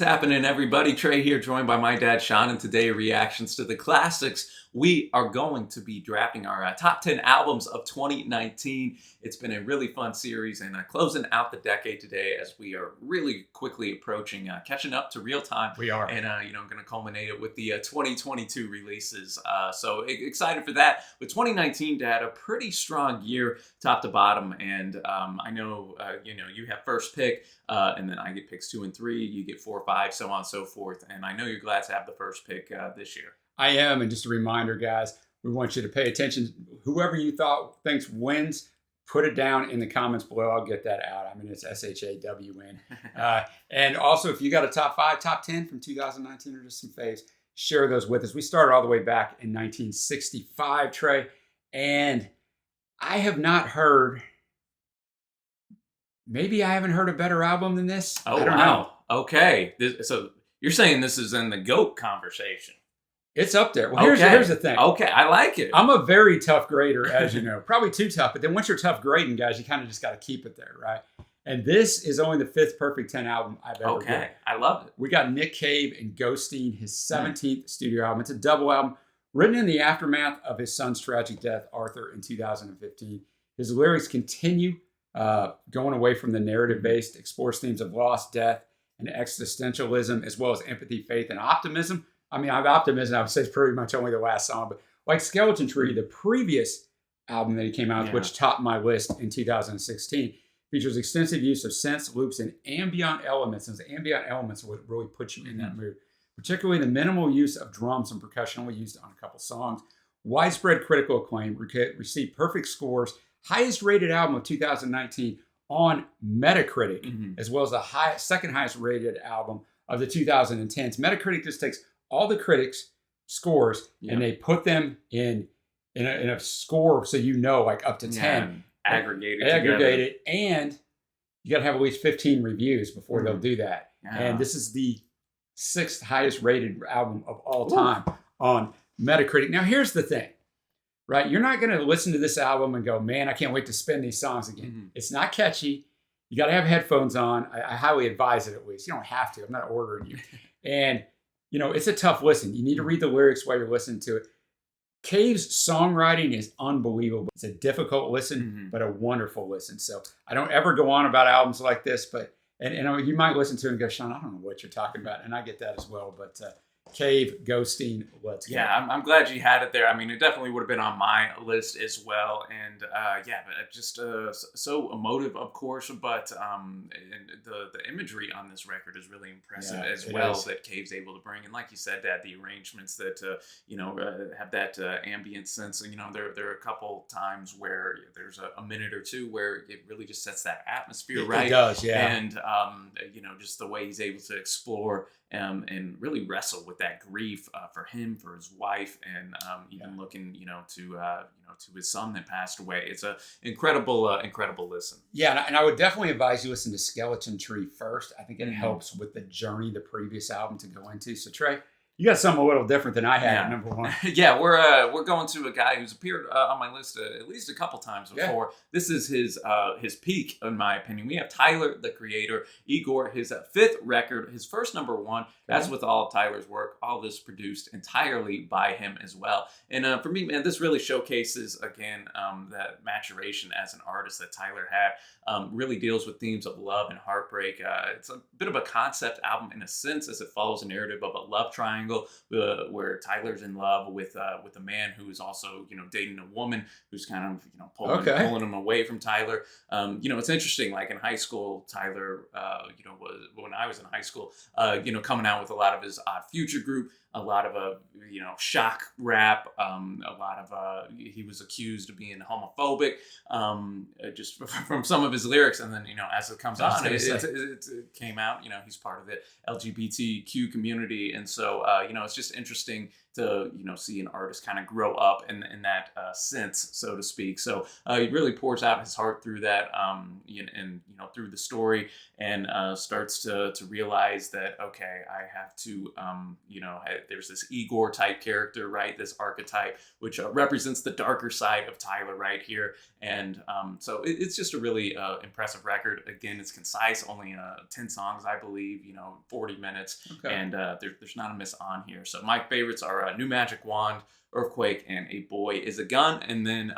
What's happening, everybody? Trey here, joined by my dad, Sean, and today reactions to the classics. We are going to be drafting our top 10 albums of 2019. It's been a really fun series and closing out the decade today as we are really quickly approaching, catching up to real time. We are. And, going to culminate it with the 2022 releases. So excited for that. But 2019, Dad, a pretty strong year top to bottom. And I know, you have first pick, and then I get picks 2 and 3. You get 4, 5, so on and so forth. And I know you're glad to have the first pick this year. I am, and just a reminder, guys, we want you to pay attention. Whoever you thinks wins, put it down in the comments below. I'll get that out. I mean, it's SHAWN. And also, if you got a top 5, top 10 from 2019 or just some faves, share those with us. We started all the way back in 1965, Trey, and I have not heard, maybe I haven't heard a better album than this. Oh, I don't know. Okay. So you're saying this is in the GOAT conversation. It's up there. Well, here's the thing. Okay, I like it. I'm a very tough grader, as you know. Probably too tough, but then once you're tough grading, guys, you kind of just got to keep it there, right? And this is only the 5th Perfect 10 album I've ever done. I love it. We got Nick Cave and Ghosteen, his 17th studio album. It's a double album written in the aftermath of his son's tragic death, Arthur, in 2015. His lyrics continue going away from the narrative-based, explores themes of loss, death, and existentialism, as well as empathy, faith, and optimism. I mean, optimism, I would say, is pretty much only the last song. But like Skeleton Tree, the previous album that he came out with, which topped my list in 2016, features extensive use of synths, loops, and ambient elements. And the ambient elements would really put you in that mood. Particularly the minimal use of drums and percussion, only used on a couple songs. Widespread critical acclaim, received perfect scores, highest rated album of 2019 on Metacritic, as well as the second highest rated album of the 2010s. Metacritic just takes all the critics' scores and they put them in a score, so like up to 10. Aggregated, and you got to have at least 15 reviews before they'll do that. And this is the 6th highest rated album of all time on Metacritic. Now, here's the thing, right? You're not going to listen to this album and go, man, I can't wait to spin these songs again. It's not catchy. You got to have headphones on. I highly advise it at least. You don't have to. I'm not ordering you. And it's a tough listen. You need to read the lyrics while you're listening to it. Cave's songwriting is unbelievable. It's a difficult listen, but a wonderful listen. So I don't ever go on about albums like this, but and you might listen to it and go, Sean, I don't know what you're talking about. And I get that as well. But Cave, Ghosteen, let's go. Yeah, I'm glad you had it there. I mean, it definitely would have been on my list as well. And but just so emotive, of course. But and the imagery on this record is really impressive as well that Cave's able to bring. And like you said, Dad, the arrangements that have that ambient sense. And there are a couple times where there's a minute or two where it really just sets that atmosphere right. It does, yeah. And just the way he's able to explore and really wrestle with that grief for him, for his wife, and even looking, to his son that passed away. It's an incredible listen. Yeah, and I would definitely advise you listen to Skeleton Tree first. I think it helps with the journey the previous album to go into. So Trey, you got something a little different than I had at number 1. Yeah, we're going to a guy who's appeared on my list at least a couple times before. Yeah. This is his peak, in my opinion. We have Tyler, the Creator, Igor, his 5th record, his first number 1. That's with all of Tyler's work. All this produced entirely by him as well. And for me, man, this really showcases again that maturation as an artist that Tyler had. Really deals with themes of love and heartbreak. It's a bit of a concept album in a sense, as it follows a narrative of a love triangle where Tyler's in love with a man who is also dating a woman who's kind of pulling him away from Tyler. It's interesting. Like in high school, Tyler was, when I was in high school, coming out with a lot of his Odd Future group, a lot of shock rap, a lot of he was accused of being homophobic, just from some of his lyrics, and then as it comes on, it came out. He's part of the LGBTQ community, and so it's just interesting to see an artist kind of grow up in that sense, so to speak. So he really pours out his heart through that, and through the story, and starts to realize that, okay, I have to there's this Igor type character, right? This archetype which represents the darker side of Tyler right here, and so it's just a really impressive record. Again, it's concise, only 10 songs, I believe, 40 minutes, okay. And there's not a miss on here. So my favorites are New Magic Wand, Earthquake, and A Boy Is a Gun. And then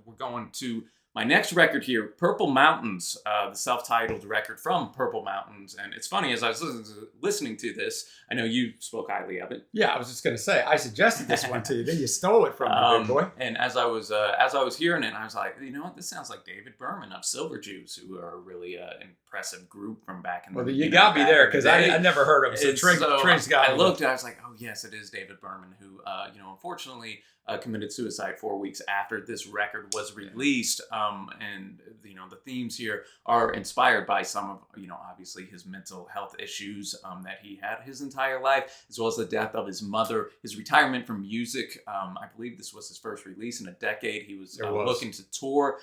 we're going to my next record here, Purple Mountains, the self-titled record from Purple Mountains. And it's funny, as I was listening to this, I know you spoke highly of it. Yeah, I was just going to say, I suggested this one to you, then you stole it from me, big boy. And as I was hearing it, I was like, you know what, this sounds like David Berman of Silver Juice, who are a really impressive group from back in the day. Well, you got me there, because I never heard of him. So Trey's got I looked, and I was like, oh yes, it is David Berman, who unfortunately committed suicide 4 weeks after this record was released. And the themes here are inspired by some of obviously his mental health issues that he had his entire life, as well as the death of his mother, his retirement from music. I believe this was his first release in a decade. He was looking to tour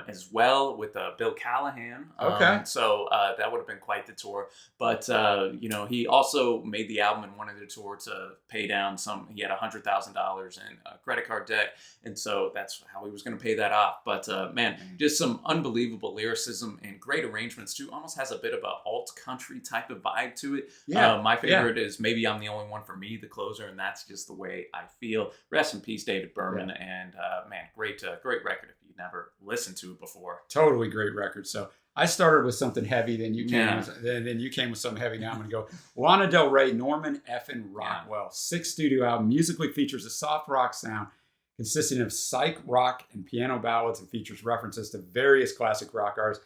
as well with Bill Callahan. Okay. So that would have been quite the tour. But he also made the album and wanted to tour to pay down he had $100,000 in credit card debt, and so that's how he was going to pay that off. But man, just some unbelievable lyricism and great arrangements too. Almost has a bit of a alt country type of vibe to it. Yeah, my favorite is Maybe I'm the Only One for Me, the closer, and that's just the way I feel. Rest in peace, David Berman. Yeah. And man, great record if you've never listened to it before. Totally great record. So I started with something heavy, then you came with something heavy. Now I'm going to go Lana Del Rey, Norman Effin Rockwell. 6th studio album, musically features a soft rock sound consisting of psych rock and piano ballads, and features references to various classic rock artists.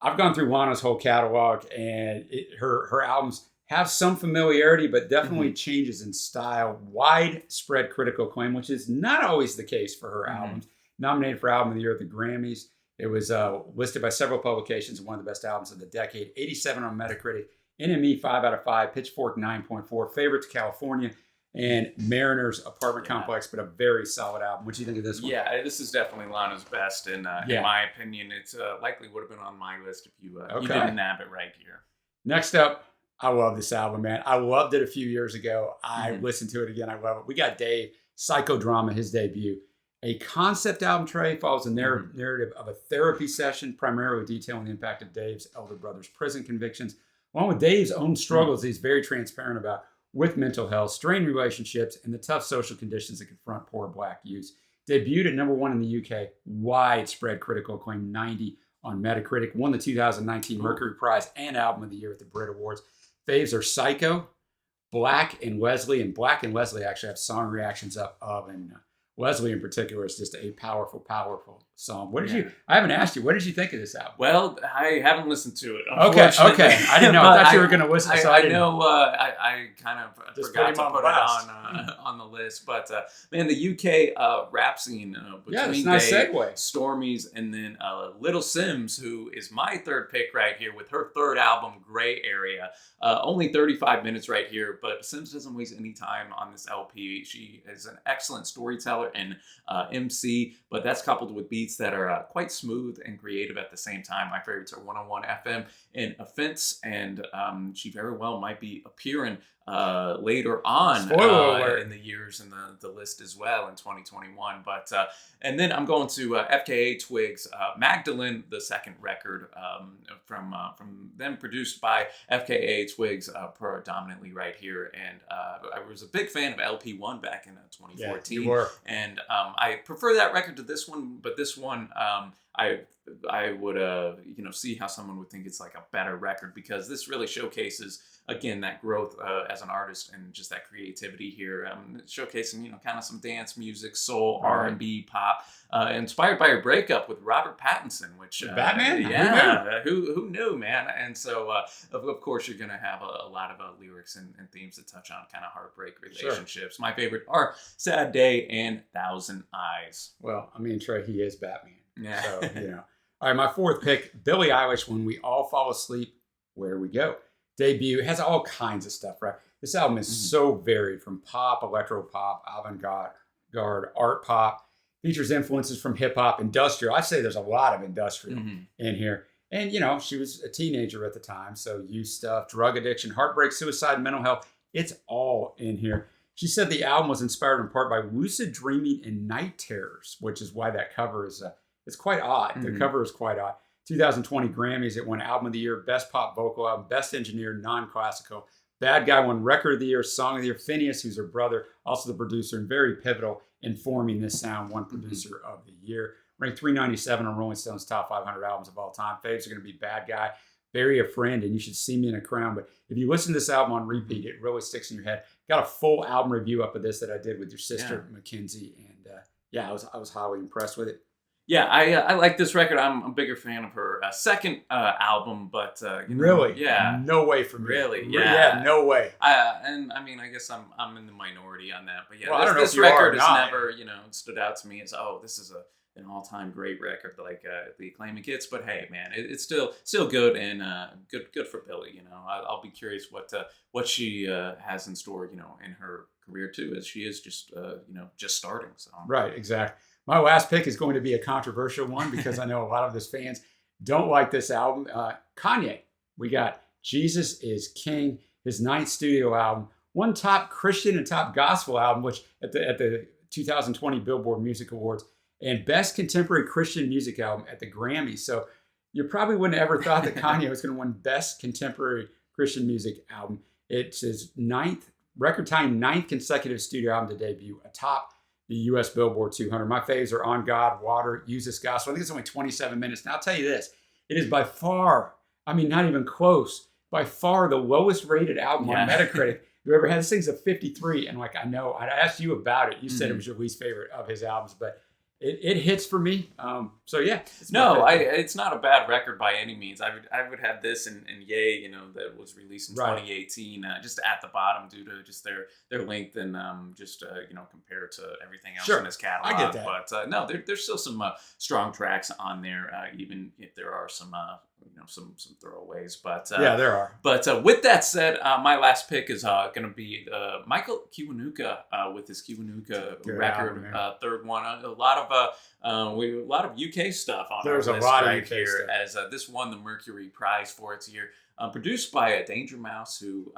I've gone through Lana's whole catalog, and her albums have some familiarity, but definitely changes in style. Widespread critical acclaim, which is not always the case for her albums. Nominated for Album of the Year at the Grammys. It was listed by several publications as one of the best albums of the decade. 87 on Metacritic. NME 5 out of 5. Pitchfork 9.4. Favorite to California. And Mariner's Apartment Complex, but a very solid album. What do you think of this one? Yeah, this is definitely Lana's best, and in my opinion, it's likely would have been on my list if you didn't nab it right here. Next up, I love this album, man. I loved it a few years ago. I listened to it again. I love it. We got Dave, Psychodrama, his debut. A concept album, Trey, follows a narrative of a therapy session, primarily detailing the impact of Dave's elder brother's prison convictions, along with Dave's own struggles he's very transparent about with mental health, strained relationships, and the tough social conditions that confront poor Black youth. Debuted at #1 in the UK, widespread critical acclaim, 90 on Metacritic, won the 2019 Mercury Prize and Album of the Year at the Brit Awards. Faves are Psycho, Black and Leslie, and Black and Leslie actually have song reactions up of, and Leslie in particular is just a powerful, powerful song. I haven't asked you, what did you think of this album? Well, I haven't listened to it. Okay. I didn't know. I thought you were going to listen. I kind of just forgot to put it on the list. But man, the UK rap scene between nice Dave, segue. Stormies, and then Little Simz, who is my third pick right here with her third album, Gray Area. Only 35 minutes right here, but Simz doesn't waste any time on this LP. She is an excellent storyteller and MC, but that's coupled with beats that are quite smooth and creative at the same time. My favorites are 101 FM and Offense, and she very well might be appearing later on in the years in the list as well in 2021. But and then I'm going to FKA Twigs, Magdalene, the second record from them, produced by FKA Twigs predominantly right here. And I was a big fan of LP1 back in 2014. Yeah, you were. And I prefer that record to this one, but this one I would see how someone would think it's like a better record, because this really showcases again that growth as an artist and just that creativity here, showcasing kind of some dance music, soul, R&B, pop, inspired by her breakup with Robert Pattinson, which Batman, who knew, man. And so of course you're gonna have a lot of lyrics and themes that touch on kind of heartbreak relationships. Sure. My favorite are Sad Day and Thousand Eyes. Well, I mean, Trey, he is Batman. Yeah. So, All right, my fourth pick, Billie Eilish, When We All Fall Asleep, Where We Go. Debut has all kinds of stuff, right? This album is so varied, from pop, electro pop, avant-garde, art pop. Features influences from hip hop, industrial. I say there's a lot of industrial in here. And, you know, she was a teenager at the time. So youth stuff, drug addiction, heartbreak, suicide, mental health. It's all in here. She said the album was inspired in part by lucid dreaming and night terrors, which is why that cover is it's quite odd. The cover is quite odd. 2020 Grammys, it won Album of the Year, Best Pop Vocal Album, Best Engineered Non-Classical. Bad Guy won Record of the Year, Song of the Year. Phineas, who's her brother, also the producer and very pivotal in forming this sound, won Producer of the Year. Ranked 397 on Rolling Stone's top 500 albums of all time. Faves are going to be Bad Guy, Bury a Friend, and You Should See Me in a Crown. But if you listen to this album on repeat, it really sticks in your head. Got a full album review up of this that I did with your sister, Mackenzie. And I was highly impressed with it. Yeah, I like this record. I'm a bigger fan of her second album, but really, yeah, no way for me. Really, yeah, no way. And I mean, I guess I'm in the minority on that, but yeah, well, I don't know this if you record has never stood out to me as this is an all-time great record, like the acclaim it gets. But hey, man, it's still good and good for Billie. You know, I'll be curious what she has in store, in her career too, as she is just starting. So right, exactly. My last pick is going to be a controversial one because I know a lot of his fans don't like this album. Kanye, we got Jesus is King, his 9th studio album, one top Christian and top gospel album, which at the 2020 Billboard Music Awards, and best contemporary Christian music album at the Grammys. So you probably wouldn't have ever thought that Kanye was going to win best contemporary Christian music album. It's his record-tying 9th consecutive studio album to debut, atop the U.S. Billboard 200. My faves are On God, Water, Use This Gospel. I think it's only 27 minutes. And I'll tell you this, it is by far, I mean, not even close, by far the lowest rated album on Metacritic you ever had. This thing's a 53. And I know, I asked you about it. You said it was your least favorite of his albums, but it hits for me. So yeah. It's not a bad record by any means. I would have this and Yay, that was released in 2018, just at the bottom due to just their length and compared to everything else in his catalog. I get that. But no, there's still some strong tracks on there, even if there are some some throwaways. But yeah, there are. But with that said, my last pick is going to be Michael Kiwanuka with his Kiwanuka record, third one. A lot of UK stuff on There's our list a lot right of UK here, stuff. as this won the Mercury Prize for its year. Produced by a Danger Mouse, who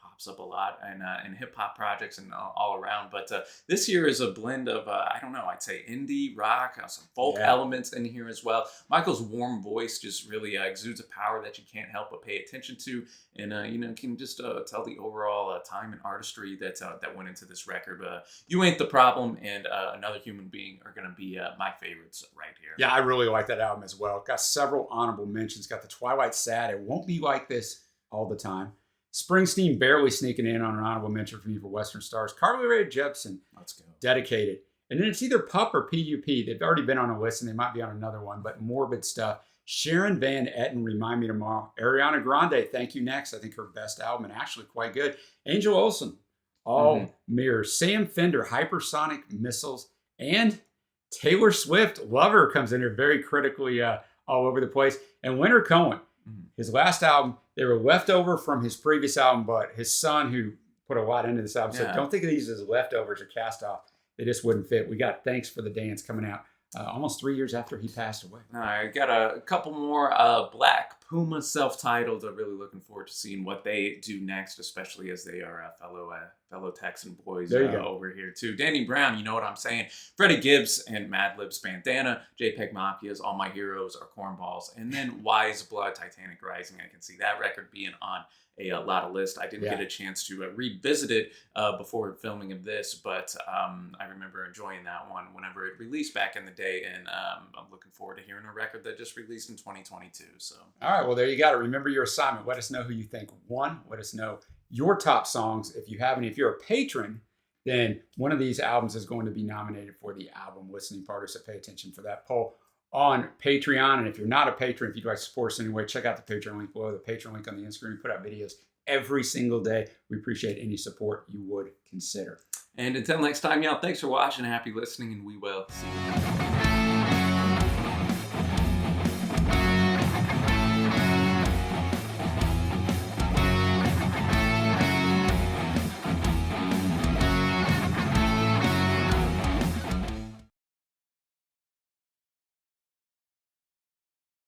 pops up a lot in hip hop projects and all around. But this year is a blend of I'd say indie rock, some folk elements in here as well. Michael's warm voice just really exudes a power that you can't help but pay attention to, and can just tell the overall time and artistry that went into this record. You Ain't the Problem and Another Human Being are going to be my favorites right here. Yeah, I really like that album as well. Got several honorable mentions. Got the Twilight Sad, It Won't Be Like This All the Time. Springsteen barely sneaking in on an honorable mention for me for Western Stars. Carly Rae Jepsen, Let's go. Dedicated. And then it's either Pup or PUP. They've already been on a list and they might be on another one, but morbid stuff. Sharon Van Etten, Remind Me Tomorrow. Ariana Grande, Thank You Next. I think her best album and actually quite good. Angel Olsen, All Mirrors. Sam Fender, Hypersonic Missiles. And Taylor Swift, Lover, comes in here very critically all over the place. And Leonard Cohen, his last album, they were left over from his previous album, but his son, who put a lot into this album, said, don't think of these as leftovers or cast off. They just wouldn't fit. We got Thanks for the Dance coming out almost 3 years after he passed away. I got a couple more Black Puma self-titled. I'm really looking forward to seeing what they do next, especially as they are fellow Texan boys over here too. Danny Brown, You Know What I'm Saying. Freddie Gibbs and Madlib's Bandana. JPEG Mafia's All My Heroes Are Cornballs. And then Wise Blood, Titanic Rising. I can see that record being on a lot of lists. I didn't get a chance to revisit it before filming of this, but I remember enjoying that one whenever it released back in the day, and I'm looking forward to hearing a record that just released in 2022. So, all right, well, there you got it. Remember your assignment. Let us know who you think won. Let us know your top songs. If you have any, if you're a patron, then one of these albums is going to be nominated for the album listening party, so pay attention for that poll on Patreon. And if you're not a patron, if you'd like to support us anyway, check out the Patreon link below, the Patreon link on the Instagram. We put out videos every single day. We appreciate any support you would consider. And until next time, y'all, thanks for watching. Happy listening, and we will see you.